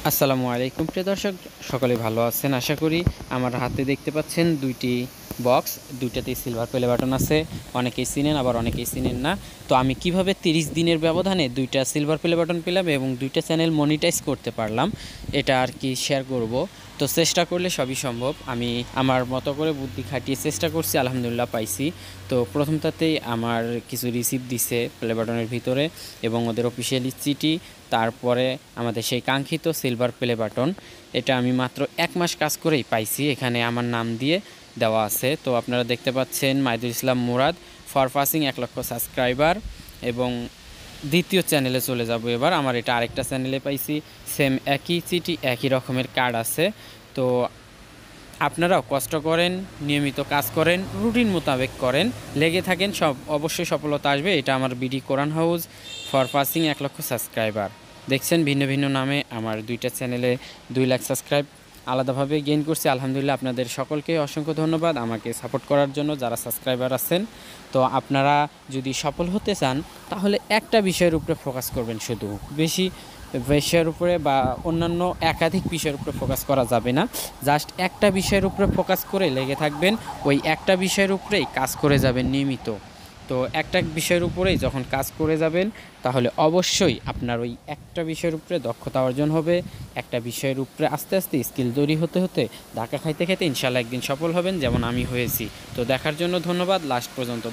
আসসালামু আলাইকুম প্রিয় দর্শক, সকলে ভালো আছেন আশা করি। আমার হাতে দেখতে পাচ্ছেন দুইটি বক্স, দুইটাতেই সিলভার প্লে বাটন আছে। অনেকেই চিনেন, আবার অনেকেই চিনেন না। তো আমি কিভাবে 30 দিনের ব্যবধানে দুইটা সিলভার প্লে বাটন পেলাম এবং দুইটা চ্যানেল মনিটাইজ করতে পারলাম, এটা আর কি শেয়ার করব। তো চেষ্টা করলে সবই সম্ভব। আমি আমার মতো করে বুদ্ধি খাটিয়ে চেষ্টা করছি, আলহামদুলিল্লাহ পাইছি। তো প্রথমটাতেই আমার কিছু রিসিপ্ট দিছে প্লে বাটনের ভিতরে এবং ওদের অফিসিয়ালি চিঠি, তারপরে আমাদের সেই কাঙ্ক্ষিত সিলভার প্লে বাটন। এটা আমি মাত্র 1 মাস কাজ করেই পাইছি। এখানে আমার নাম দিয়ে দেওয়া আছে। তো আপনারা দেখতে পাচ্ছেন মাইদুল ইসলাম মুরাদ, ফর পাসিং 1 লক্ষ সাবস্ক্রাইবার। এবং দ্বিতীয় চ্যানেলে চলে যাব এবার। আমার এটা আরেকটা চ্যানেলে পাইছি, সেম একই চিঠি, একই রকমের কার্ড আছে। তো আপনারাও কষ্ট করেন, নিয়মিত কাজ করেন, রুটিন মোতাবেক করেন, লেগে থাকেন, অবশ্যই সফলতা আসবে। এটা আমার BD Quran house, for passing 1 লক্ষ সাবস্ক্রাইবার। দেখছেন ভিন্ন ভিন্ন নামে আমার দুইটা চ্যানেলে 2 লাখ সাবস্ক্রাইব আলাদাভাবে গেইন করছি। আলহামদুলিল্লাহ, আপনাদের সকলকে অসংখ্য ধন্যবাদ আমাকে সাপোর্ট করার জন্য, যারা সাবস্ক্রাইবার আছেন। তো আপনারা যদি সফল হতে চান তাহলে একটা বিষয়ের উপরে ফোকাস করবেন, শুধু বেশি বিষয়ের উপরে বা অন্যান্য একাধিক বিষয়ের উপরে ফোকাস করা যাবে না। জাস্ট একটা বিষয়ের উপরে ফোকাস করে লেগে থাকবেন, ওই একটা বিষয়ের উপরেই কাজ করে যাবেন নিয়মিত। তো একটা বিষয়ের উপরেই যখন কাজ করে যাবেন তাহলে অবশ্যই আপনার ওই একটা বিষয়ের উপরে দক্ষতা অর্জন হবে। একটা বিষয়ের উপরে আস্তে আস্তে স্কিল তৈরি হতে হতে ধাক্কা খাইতে খাইতে ইনশাল্লাহ একদিন সফল হবেন, যেমন আমি হয়েছি। তো দেখার জন্য ধন্যবাদ লাস্ট পর্যন্ত।